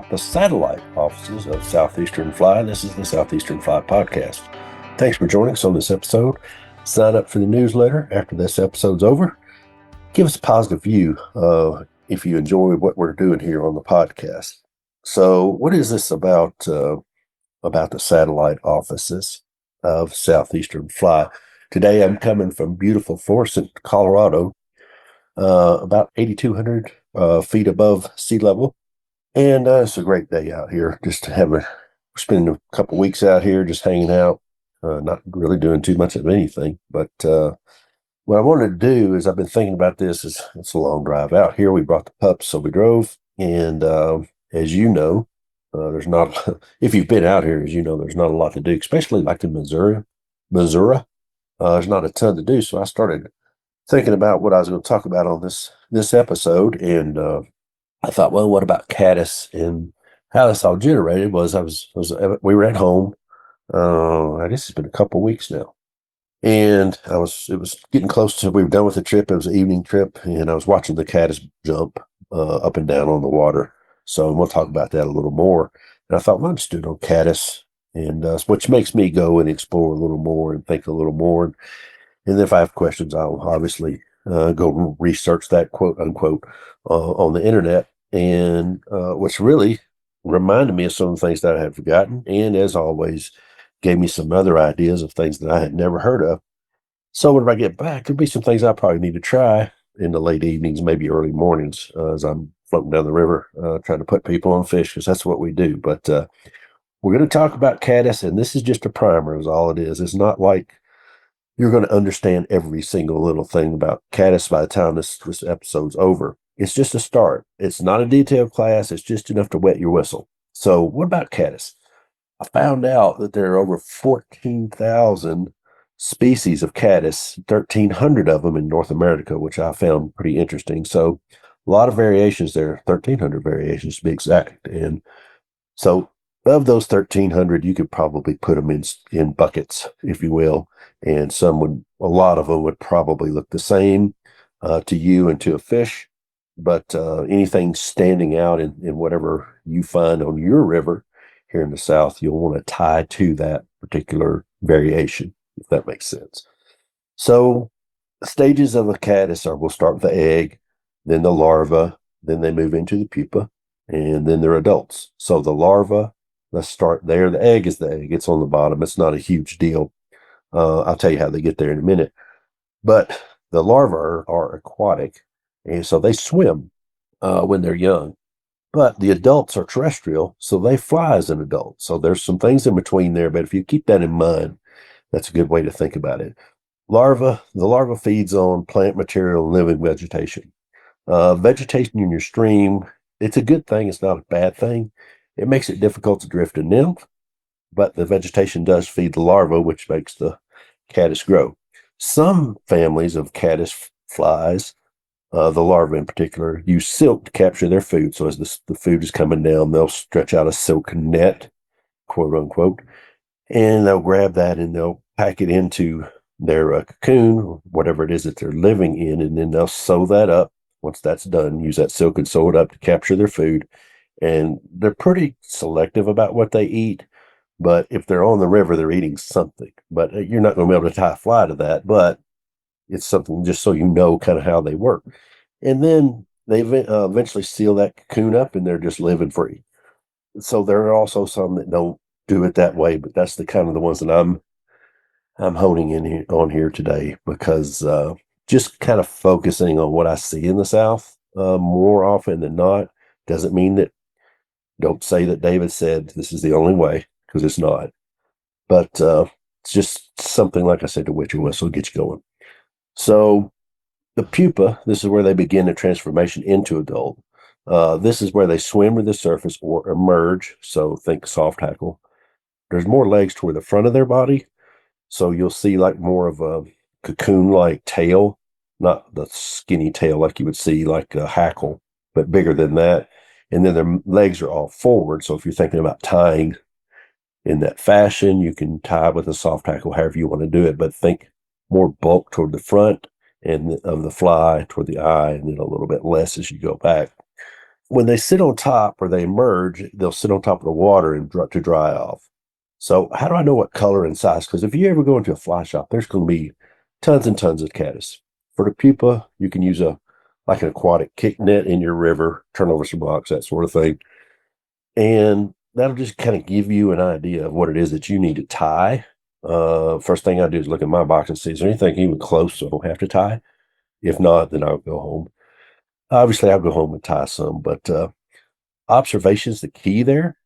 about the satellite offices of Southeastern Fly. This is the Southeastern Fly Podcast. Thanks for joining us on this episode. Sign up for the newsletter after this episode's over. Give us a positive view if you enjoy what we're doing here on the podcast. So, what is this about the satellite offices of Southeastern Fly? Today, I'm coming from beautiful Florissant, Colorado, about 8,200 feet above sea level. And it's a great day out here. Just spending a couple weeks out here, just hanging out, not really doing too much of anything. But what I wanted to do is, I've been thinking about this. It's a long drive out here. We brought the pups, so we drove. And as you know, there's not. If you've been out here, as you know, there's not a lot to do, especially like in Missouri. There's not a ton to do. So I started thinking about what I was going to talk about on this episode, and I thought, well, what about caddis? And how this all generated was, we were at home. I guess it's been a couple weeks now, and it was getting close to, we were done with the trip. It was an evening trip, and I was watching the caddis jump up and down on the water. So we'll talk about that a little more. And I thought, well, I'll just do it on caddis, and which makes me go and explore a little more and think a little more. And then if I have questions, I'll obviously go research that, quote unquote, on the internet. And which really reminded me of some of the things that I had forgotten. And as always, gave me some other ideas of things that I had never heard of. So when I get back, there'll be some things I probably need to try in the late evenings, maybe early mornings, as I'm floating down the river, trying to put people on fish, because that's what we do. But we're going to talk about caddis, and this is just a primer, is all it is. It's not like you're going to understand every single little thing about caddis by the time this episode's over. It's just a start. It's not a detailed class. It's just enough to wet your whistle. So what about caddis? I found out that there are over 14,000 species of caddis, 1,300 of them in North America, which I found pretty interesting. So a lot of variations there, 1,300 variations to be exact. And so of those 1,300, you could probably put them in buckets, if you will. And a lot of them would probably look the same to you and to a fish. But anything standing out in whatever you find on your river here in the South, you'll want to tie to that particular variation, if that makes sense. So the stages of a caddis are, we'll start with the egg, then the larva, then they move into the pupa, and then they're adults. So the larva, let's start there. The egg is the egg. It's on the bottom. It's not a huge deal. I'll tell you how they get there in a minute. But the larvae are aquatic, and so they swim when they're young. But the adults are terrestrial, so they fly as an adult. So there's some things in between there, but if you keep that in mind, that's a good way to think about it. The larva feeds on plant material and living vegetation. Vegetation in your stream, it's a good thing. It's not a bad thing. It makes it difficult to drift a nymph, but the vegetation does feed the larva, which makes the caddis grow. Some families of caddis flies, the larvae in particular, use silk to capture their food. So as the food is coming down, they'll stretch out a silk net, quote unquote, and they'll grab that and they'll pack it into their cocoon, whatever it is that they're living in, and then they'll sew that up. Once that's done, use that silk and sew it up to capture their food. And they're pretty selective about what they eat. But if they're on the river, they're eating something. But you're not going to be able to tie a fly to that. But it's something just so you know kind of how they work. And then they eventually seal that cocoon up, and they're just living free. So there are also some that don't do it that way, but that's the kind of the ones that I'm honing in on here today, because just kind of focusing on what I see in the South more often than not doesn't mean that. Don't say that David said this is the only way, because it's not. But it's just something, like I said, to wet your whistle, get you going. So the pupa, this is where they begin the transformation into adult. This is where they swim to the surface or emerge. So think soft-hackle. There's more legs toward the front of their body. So you'll see like more of a cocoon-like tail, not the skinny tail like you would see like a hackle, but bigger than that. And then their legs are all forward. So if you're thinking about tying in that fashion, you can tie with a soft-hackle however you want to do it, but think more bulk toward the front and of the fly toward the eye, and then a little bit less as you go back. when they sit on top or they emerge, they'll sit on top of the water and to dry off. So how do I know what color and size? Because if you ever go into a fly shop, there's going to be tons and tons of caddis. For the pupa, you can use a like an aquatic kick net in your river, turn over some rocks, that sort of thing. And that'll just kind of give you an idea of what it is that you need to tie. First thing I do is look at my box and see, is there anything even close so I don't have to tie? If not, then I'll go home. Obviously, I'll go home and tie some, but observation's the key there.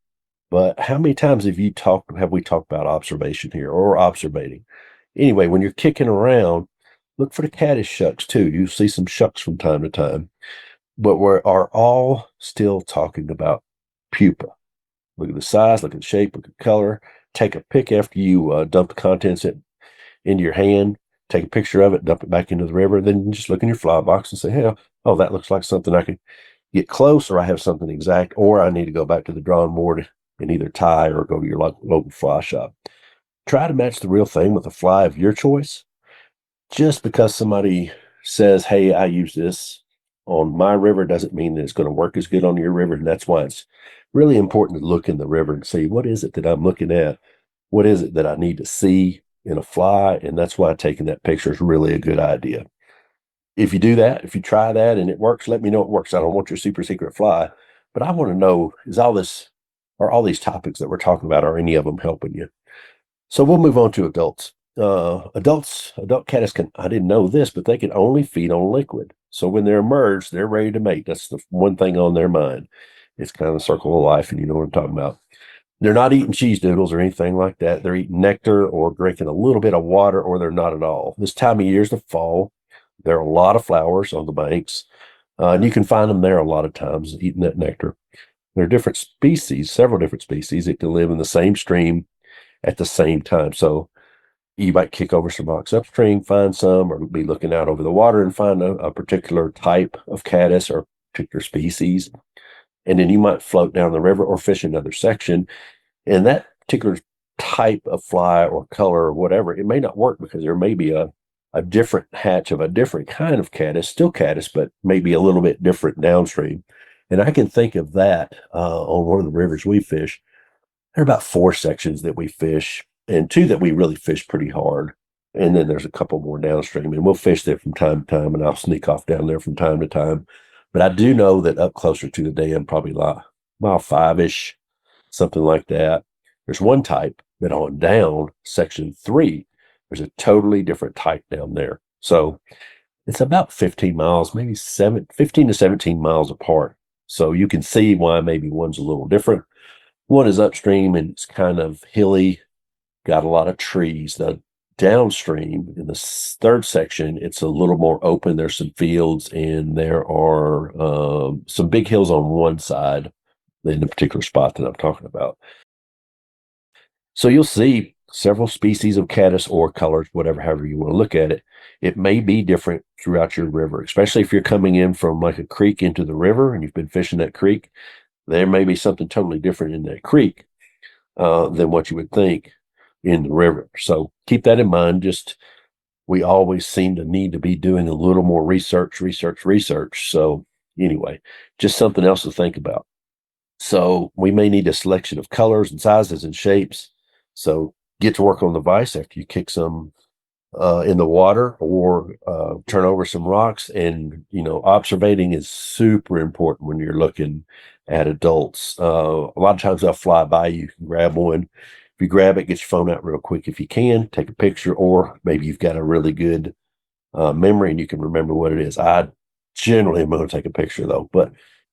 But how many times have we talked about observation here or observating? Anyway, when you're kicking around, look for the caddis shucks too. You see some shucks from time to time, but we are all still talking about pupa. Look at the size, look at the shape, look at the color. Take a pic after you dump the contents into your hand. Take a picture of it, dump it back into the river. Then just look in your fly box and say, "Hey, oh, that looks like something I could get close, or I have something exact, or I need to go back to the drawing board and either tie or go to your local fly shop." Try to match the real thing with a fly of your choice. Just because somebody says, "Hey, I use this on my river," doesn't mean that it's going to work as good on your river. And that's why it's really important to look in the river and see, what is it that I'm looking at? What is it that I need to see in a fly? And that's why taking that picture is really a good idea. If you do that, if you try that and it works, let me know it works. I don't want your super secret fly, but I want to know, are all these topics that we're talking about, are any of them helping you? So we'll move on to adults. Adult caddis I didn't know this, but they can only feed on liquid. So when they're emerged, they're ready to mate. That's the one thing on their mind. It's kind of the circle of life, and you know what I'm talking about. They're not eating cheese doodles or anything like that. They're eating nectar or drinking a little bit of water, or they're not at all. This time of year is the fall. There are a lot of flowers on the banks, and you can find them there a lot of times eating that nectar. There are different species, several different species that can live in the same stream at the same time. So you might kick over some rocks upstream, find some, or be looking out over the water and find a particular type of caddis or particular species. And then you might float down the river or fish another section. And that particular type of fly or color or whatever, it may not work because there may be a different hatch of a different kind of caddis, still caddis, but maybe a little bit different downstream. And I can think of that on one of the rivers we fish. There are about 4 sections that we fish, and 2 that we really fish pretty hard. And then there's a couple more downstream, and we'll fish there from time to time, and I'll sneak off down there from time to time. But I do know that up closer to the dam, probably like mile 5-ish, something like that, there's one type that on down section 3, there's a totally different type down there. So it's about 15 miles, maybe 15 to 17 miles apart. So you can see why maybe one's a little different. One is upstream and it's kind of hilly, got a lot of trees. The downstream in the third section, it's a little more open. There's some fields and there are some big hills on one side in the particular spot that I'm talking about. So you'll see several species of caddis or colors, however you want to look at it. It may be different throughout your river, especially if you're coming in from like a creek into the river and you've been fishing that creek. There may be something totally different in that creek than what you would think in the river. So keep that in mind. Just we always seem to need to be doing a little more research. So anyway, just something else to think about. So we may need a selection of colors and sizes and shapes. So get to work on the vise after you kick some in the water or turn over some rocks. And, observating is super important when you're looking at adults. A lot of times they'll fly by you, can grab one. If you grab it, get your phone out real quick if you can, take a picture, or maybe you've got a really good memory and you can remember what it is. I generally am going to take a picture though. But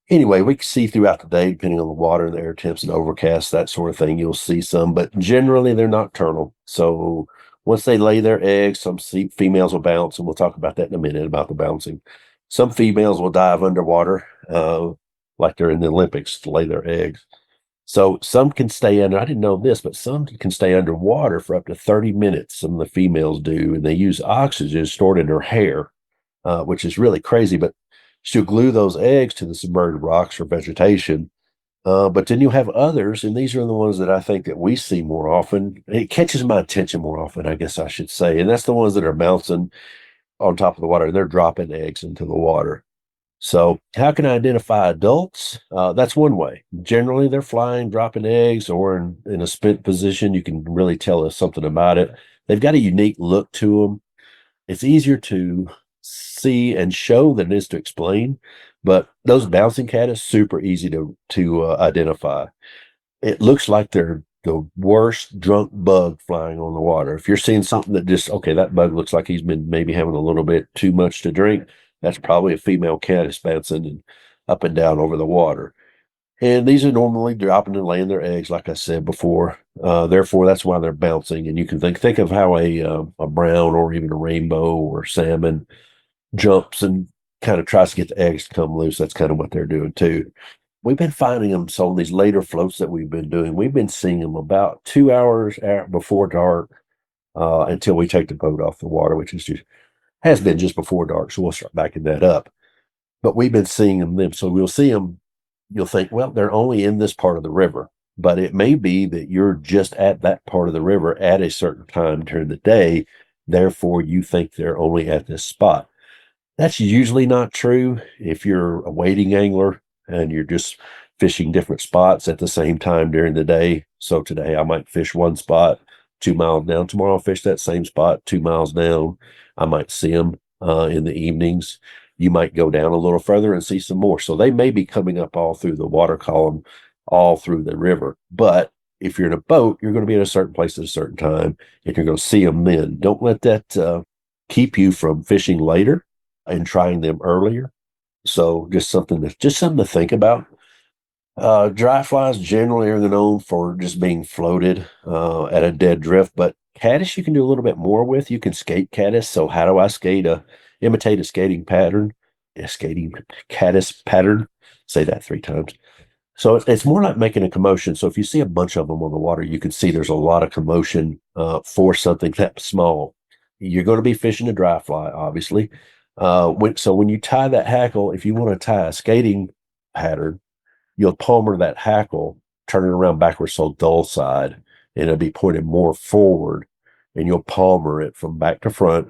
anyway, we can see throughout the day, depending on the water and the air temps and overcast, that sort of thing, you'll see some, but generally they're nocturnal. So once they lay their eggs, some females will bounce, and we'll talk about that in a minute about the bouncing. Some females will dive underwater, like they're in the Olympics, to lay their eggs. So some can stay under, I didn't know this, but some can stay underwater for up to 30 minutes. Some of the females do, and they use oxygen stored in their hair, which is really crazy, but she'll glue those eggs to the submerged rocks or vegetation. But then you have others, and these are the ones that I think that we see more often. It catches my attention more often, I guess I should say. And that's the ones that are bouncing on top of the water. They're dropping eggs into the water. So, how can I identify adults? That's one way. Generally, they're flying, dropping eggs, or in a spent position. You can really tell us something about it. They've got a unique look to them. It's easier to see and show than it is to explain. But those bouncing caddis, super easy to identify. It looks like they're the worst drunk bug flying on the water. If you're seeing something that just, okay, that bug looks like he's been maybe having a little bit too much to drink, that's probably a female caddis bouncing and up and down over the water. And these are normally dropping and laying their eggs, like I said before. Therefore, that's why they're bouncing. And you can think of how a brown or even a rainbow or salmon jumps and kind of tries to get the eggs to come loose. That's kind of what they're doing too. We've been finding them. So on these later floats that we've been doing, we've been seeing them about 2 hours before dark until we take the boat off the water, which has been just before dark. So we'll start backing that up. But we've been seeing them. So we'll see them. You'll think, well, they're only in this part of the river. But it may be that you're just at that part of the river at a certain time during the day. Therefore, you think they're only at this spot. That's usually not true if you're a wading angler and you're just fishing different spots at the same time during the day. So today I might fish one spot 2 miles down. Tomorrow I'll fish that same spot 2 miles down. I might see them in the evenings. You might go down a little further and see some more. So they may be coming up all through the water column, all through the river. But if you're in a boat, you're going to be in a certain place at a certain time and you're going to see them then. Don't let that keep you from fishing later and trying them earlier. So just something to think about. Dry flies generally are known for just being floated at a dead drift, but caddis you can do a little bit more with. You can skate caddis. So how do I imitate a skating pattern, a skating caddis pattern? Say that 3 times. So it's more like making a commotion. So if you see a bunch of them on the water, you can see there's a lot of commotion for something that small. You're going to be fishing a dry fly, obviously. So when you tie that hackle, if you want to tie a skating pattern, you'll palmer that hackle, turn it around backwards so dull side, and it'll be pointed more forward, and you'll palmer it from back to front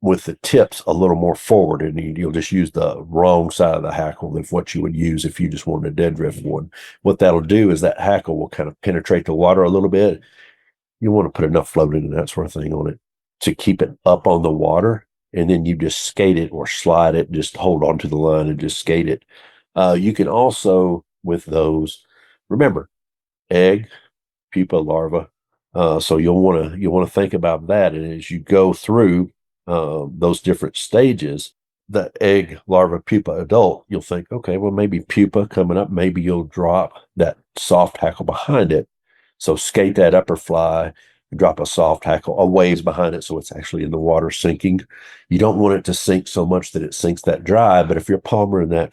with the tips a little more forward, and you'll just use the wrong side of the hackle of what you would use if you just wanted a dead drift one. What that'll do is that hackle will kind of penetrate the water a little bit. You want to put enough floating and that sort of thing on it to keep it up on the water, and then you just skate it or slide it, just hold on to the line and just skate it. You can also, with those, remember, egg, pupa, larva. So you'll want to think about that, and as you go through those different stages, the egg, larva, pupa, adult, you'll think, okay, well maybe pupa coming up, maybe you'll drop that soft hackle behind it. So skate that upper fly, drop a soft hackle a ways behind it, so it's actually in the water sinking. You don't want it to sink so much that it sinks that dry, but if you're palmering that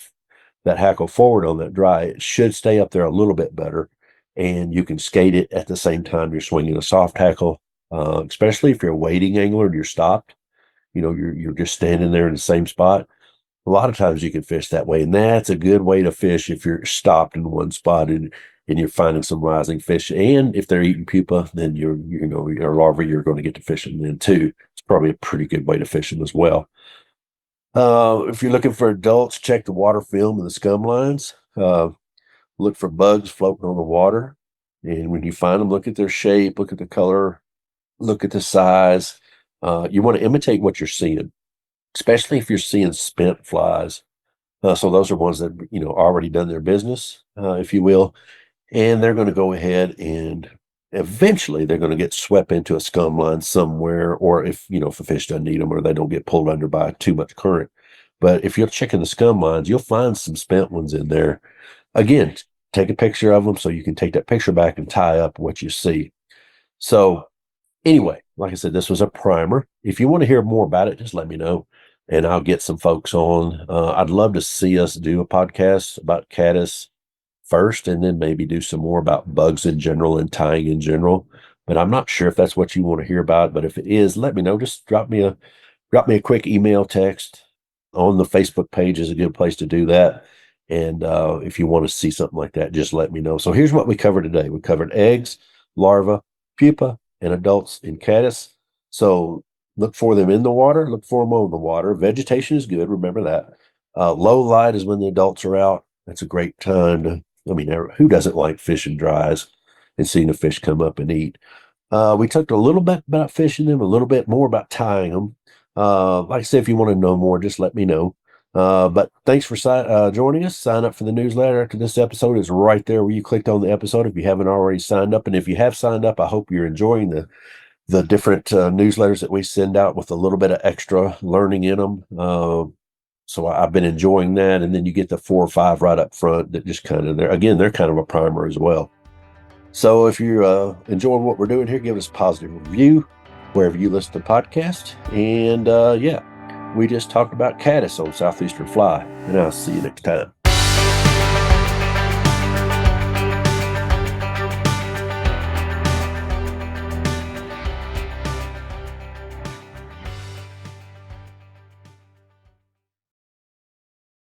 hackle forward on that dry, it should stay up there a little bit better. And you can skate it at the same time you're swinging a soft hackle, especially if you're a wading angler and you're stopped. You're just standing there in the same spot. A lot of times you can fish that way, and that's a good way to fish if you're stopped in one spot and you're finding some rising fish. And if they're eating pupa, then your larvae, you're going to get to fish them then too. It's probably a pretty good way to fish them as well. If you're looking for adults, check the water film and the scum lines. Look for bugs floating on the water. And when you find them, look at their shape, look at the color, look at the size. You want to imitate what you're seeing, especially if you're seeing spent flies. So those are ones that, already done their business, if you will. And they're going to go ahead and eventually they're going to get swept into a scum line somewhere, or if a fish doesn't eat them or they don't get pulled under by too much current. But if you're checking the scum lines, you'll find some spent ones in there. Again, take a picture of them so you can take that picture back and tie up what you see. So anyway, like I said, this was a primer. If you want to hear more about it, just let me know and I'll get some folks on. I'd love to see us do a podcast about caddis first and then maybe do some more about bugs in general and tying in general. But I'm not sure if that's what you want to hear about. But if it is, let me know. Just drop me a quick email, text. On the Facebook page is a good place to do that. And if you want to see something like that, just let me know. So here's what we covered today. We covered eggs, larvae, pupa, and adults in caddis. So look for them in the water, look for them on the water. Vegetation is good, remember that. Low light is when the adults are out. That's a great time to, I mean, who doesn't like fishing dries and seeing a fish come up and eat? We talked a little bit about fishing them, a little bit more about tying them. Like I said, if you want to know more, just let me know. But thanks for joining us. Sign up for the newsletter after this episode is right there where you clicked on the episode if you haven't already signed up. And if you have signed up, I hope you're enjoying the different newsletters that we send out with a little bit of extra learning in them. So I've been enjoying that. And then you get the 4 or 5 right up front that just kind of, they're kind of a primer as well. So if you're enjoying what we're doing here, give us a positive review wherever you listen to podcasts. And yeah, we just talked about caddis on Southeastern Fly. And I'll see you next time.